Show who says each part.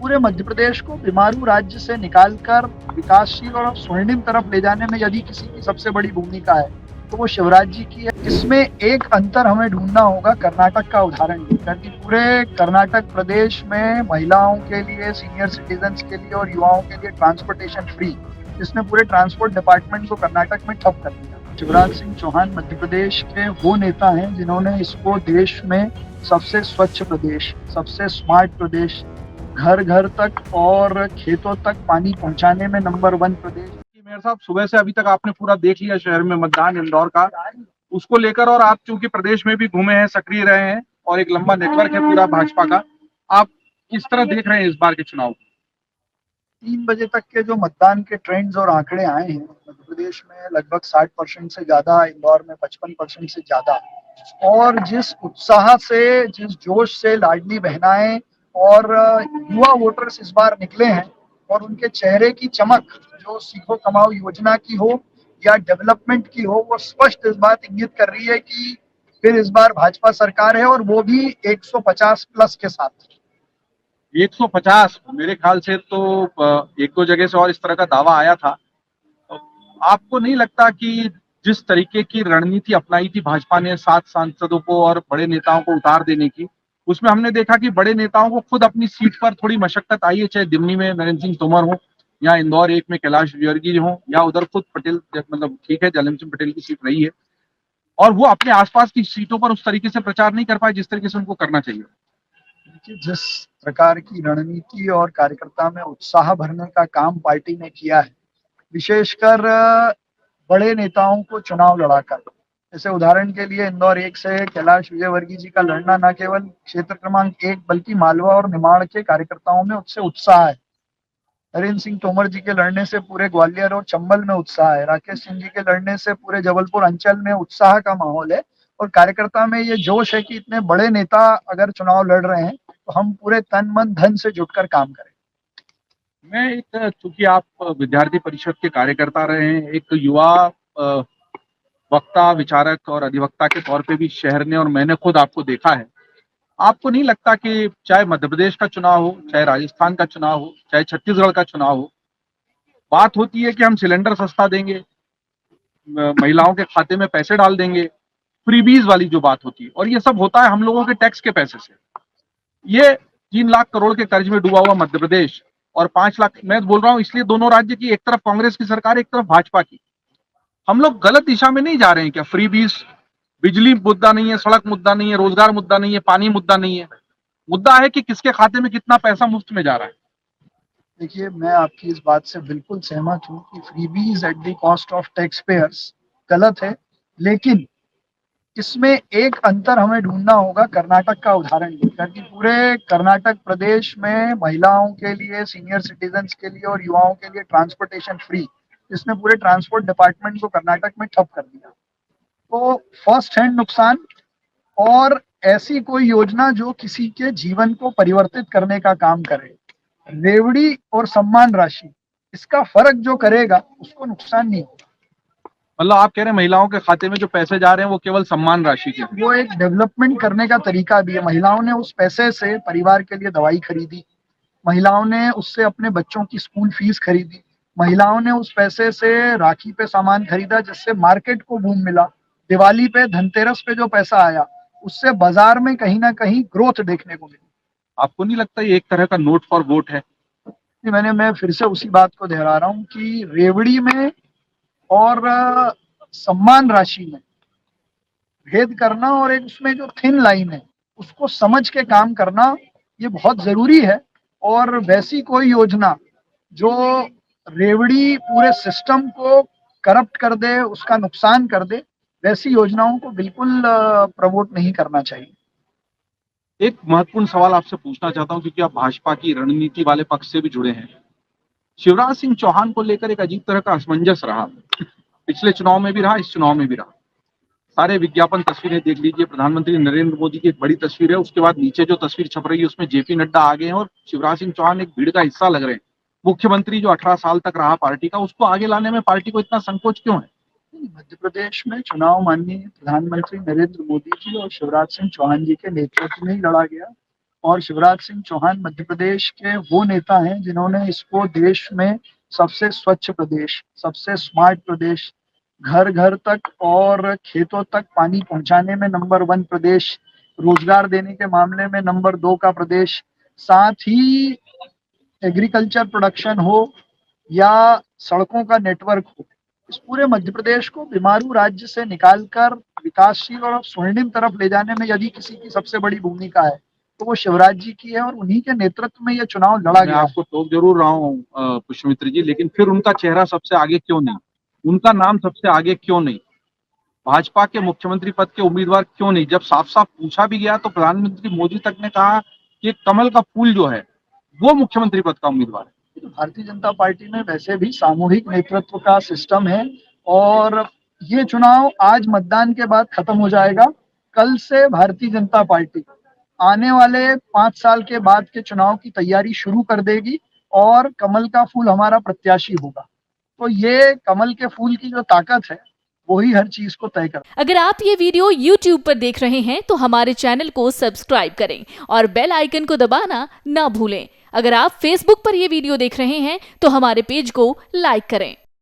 Speaker 1: पूरे मध्य प्रदेश को बीमारू राज्य से निकालकर विकासशील और स्वर्णिम तरफ ले जाने में यदि किसी की सबसे बड़ी भूमिका है तो वो शिवराज जी की है। इसमें एक अंतर हमें ढूंढना होगा कर्नाटक का उदाहरण लेकर कि पूरे कर्नाटक प्रदेश में महिलाओं के लिए, सीनियर सिटीजन्स के लिए और युवाओं के लिए ट्रांसपोर्टेशन फ्री, इसने पूरे ट्रांसपोर्ट डिपार्टमेंट को कर्नाटक में ठप कर दिया। शिवराज सिंह चौहान मध्य प्रदेश के वो नेता हैं जिन्होंने इसको देश में सबसे स्वच्छ प्रदेश, सबसे स्मार्ट प्रदेश, घर घर तक और खेतों तक पानी पहुंचाने में नंबर 1 प्रदेश।
Speaker 2: मेयर साहब, सुबह से अभी तक आपने पूरा देख लिया शहर में मतदान इंदौर का, उसको लेकर, और आप चूंकि प्रदेश में भी घूमे हैं, सक्रिय रहे हैं और एक लंबा नेटवर्क है पूरा भाजपा का, आप किस तरह देख रहे हैं इस बार के चुनाव को?
Speaker 1: 3 बजे तक के जो मतदान के ट्रेंड्स और आंकड़े आए हैं, मध्य प्रदेश में लगभग 60% से ज्यादा, इंदौर में 55% से ज्यादा, और जिस उत्साह से, जिस जोश से लाडली बहनाएं और युवा वोटर्स इस बार निकले हैं और उनके चेहरे की चमक, जो सीखो कमाओ योजना की हो या डेवलपमेंट की हो, वो स्पष्ट इस बात इंगित कर रही है कि फिर इस बार भाजपा सरकार है और वो भी 150 प्लस के साथ।
Speaker 2: 150? मेरे ख्याल से तो एक दो जगह से और इस तरह का दावा आया था। आपको नहीं लगता कि जिस तरीके की रणनीति अपनाई थी भाजपा ने 7 सांसदों को और बड़े नेताओं को उतार देने की, उसमें हमने देखा कि बड़े नेताओं को खुद अपनी सीट पर थोड़ी मशक्कत आई है, चाहे दिल्ली में नरेंद्र सिंह तोमर हो या इंदौर एक में कैलाश विजयवर्गीय हो या उधर खुद पटेल, मतलब ठीक है जलम सिंह पटेल की सीट रही है, और वो अपने आसपास की सीटों पर उस तरीके से प्रचार नहीं कर पाए जिस तरीके से उनको करना चाहिए।
Speaker 1: जिस प्रकार की रणनीति और कार्यकर्ता में उत्साह भरने का काम पार्टी ने किया है, विशेषकर बड़े नेताओं को चुनाव लड़ाकर, जैसे उदाहरण के लिए इंदौर 1 से कैलाश विजयवर्गीय जी का लड़ना न केवल क्षेत्र क्रमांक 1 बल्कि मालवा और निमाड़ के कार्यकर्ताओं में उससे उत्साह है। नरेंद्र सिंह तोमर जी के लड़ने से पूरे ग्वालियर और चंबल में उत्साह है। राकेश सिंह जी के लड़ने से पूरे जबलपुर अंचल में उत्साह का माहौल है और कार्यकर्ता में ये जोश है कि इतने बड़े नेता अगर चुनाव लड़ रहे हैं तो हम पूरे तन मन धन से जुटकर काम करें।
Speaker 2: मैं एक, चूंकि आप विद्यार्थी परिषद के कार्यकर्ता रहे हैं, एक युवा वक्ता, विचारक और अधिवक्ता के तौर पे भी शहर ने और मैंने खुद आपको देखा है, आपको नहीं लगता कि चाहे मध्य प्रदेश का चुनाव हो, चाहे राजस्थान का चुनाव हो, चाहे छत्तीसगढ़ का चुनाव हो, बात होती है कि हम सिलेंडर सस्ता देंगे, महिलाओं के खाते में पैसे डाल देंगे, फ्रीबीज वाली जो बात होती है, और ये सब होता है हम लोगों के टैक्स के पैसे से। ये 3 लाख करोड़ के कर्ज में डूबा हुआ मध्य प्रदेश और 5 लाख, मैं बोल रहा हूं इसलिए दोनों राज्य की, एक तरफ कांग्रेस की सरकार, एक तरफ भाजपा की, हम लोग गलत दिशा में नहीं जा रहे हैं क्या? फ्रीबीज, बिजली मुद्दा नहीं है, सड़क मुद्दा नहीं है, रोजगार मुद्दा नहीं है, पानी मुद्दा नहीं है, मुद्दा है कि किसके खाते में कितना पैसा मुफ्त में जा रहा है।
Speaker 1: देखिए, मैं आपकी इस बात से बिल्कुल सहमत हूँ कि freebies at the cost of tax payers गलत है, लेकिन इसमें एक अंतर हमें ढूंढना होगा कर्नाटक का उदाहरण लेकर कि पूरे कर्नाटक प्रदेश में महिलाओं के लिए, सीनियर सिटीजन्स के लिए और युवाओं के लिए ट्रांसपोर्टेशन फ्री, इसने पूरे ट्रांसपोर्ट डिपार्टमेंट को कर्नाटक में ठप कर दिया। तो फर्स्ट हैंड नुकसान, और ऐसी कोई योजना जो किसी के जीवन को परिवर्तित करने का काम करे, रेवड़ी और सम्मान राशि, इसका फर्क जो करेगा उसको नुकसान नहीं होगा।
Speaker 2: मतलब आप कह रहे हैं महिलाओं के खाते में जो पैसे जा रहे हैं वो केवल सम्मान राशि के?
Speaker 1: वो एक डेवलपमेंट करने का तरीका भी है। महिलाओं ने उस पैसे से परिवार के लिए दवाई खरीदी, महिलाओं ने उससे अपने बच्चों की स्कूल फीस खरीदी, महिलाओं ने उस पैसे से राखी पे सामान खरीदा जिससे मार्केट को बूम मिला, दिवाली पे, धनतेरस पे जो पैसा आया उससे बाजार में कहीं ना कहीं ग्रोथ देखने को मिली।
Speaker 2: आपको नहीं लगता ये एक तरह का नोट फॉर वोट है?
Speaker 1: मैं फिर से उसी बात को दोहरा रहा हूँ कि रेवड़ी में और सम्मान राशि में भेद करना और एक उसमें जो थिन लाइन है उसको समझ के काम करना, ये बहुत जरूरी है। और वैसी कोई योजना जो रेवड़ी पूरे सिस्टम को करप्ट कर दे, उसका नुकसान कर दे, वैसी योजनाओं को बिल्कुल प्रमोट नहीं करना चाहिए।
Speaker 2: एक महत्वपूर्ण सवाल आपसे पूछना चाहता हूं, क्योंकि आप भाजपा की रणनीति वाले पक्ष से भी जुड़े हैं। शिवराज सिंह चौहान को लेकर एक अजीब तरह का असमंजस रहा, पिछले चुनाव में भी रहा, इस चुनाव में भी रहा। सारे विज्ञापन तस्वीरें देख लीजिए, प्रधानमंत्री नरेंद्र मोदी की एक बड़ी तस्वीर है, उसके बाद नीचे जो तस्वीर छप रही है उसमें जेपी नड्डा आ गए हैं और शिवराज सिंह चौहान एक भीड़ का हिस्सा लग रहे हैं। मुख्यमंत्री जो 18 साल तक रहा पार्टी का, उसको आगे लाने में पार्टी को इतना संकोच क्यों है?
Speaker 1: मध्य प्रदेश में चुनाव माननीय प्रधानमंत्री नरेंद्र मोदी जी और शिवराज सिंह चौहान जी के नेतृत्व में ही लड़ा गया। और शिवराज सिंह चौहान मध्य प्रदेश के वो नेता हैं जिन्होंने इसको देश में सबसे स्वच्छ प्रदेश, सबसे स्मार्ट प्रदेश, घर घर तक और खेतों तक पानी पहुंचाने में नंबर 1 प्रदेश, रोजगार देने के मामले में नंबर 2 का प्रदेश, साथ ही एग्रीकल्चर प्रोडक्शन हो या सड़कों का नेटवर्क हो, इस पूरे मध्य प्रदेश को बीमारू राज्य से निकालकर विकासशील और स्वर्णिम तरफ ले जाने में यदि किसी की सबसे बड़ी भूमिका है तो वो शिवराज जी की है और उन्हीं के नेतृत्व में ये चुनाव लड़ा
Speaker 2: मैं
Speaker 1: गया है।
Speaker 2: आपको टोक जरूर रहा हूँ पुष्पमित्र जी, लेकिन फिर उनका चेहरा सबसे आगे क्यों नहीं, उनका नाम सबसे आगे क्यों नहीं, भाजपा के मुख्यमंत्री पद के उम्मीदवार क्यों नहीं? जब साफ साफ पूछा भी गया तो प्रधानमंत्री मोदी तक ने कहा कि कमल का फूल जो है वो मुख्यमंत्री पद का उम्मीदवार है।
Speaker 1: तो भारतीय जनता पार्टी में वैसे भी सामूहिक नेतृत्व का सिस्टम है और ये चुनाव आज मतदान के बाद खत्म हो जाएगा। कल से भारतीय जनता पार्टी आने वाले 5 साल के बाद के चुनाव की तैयारी शुरू कर देगी और कमल का फूल हमारा प्रत्याशी होगा। तो ये कमल के फूल की जो ताकत है वही हर चीज को तय करता है।
Speaker 3: अगर आप ये वीडियो YouTube पर देख रहे हैं तो हमारे चैनल को सब्सक्राइब करें और बेल आइकन को दबाना ना भूलें। अगर आप Facebook पर ये वीडियो देख रहे हैं तो हमारे पेज को लाइक करें।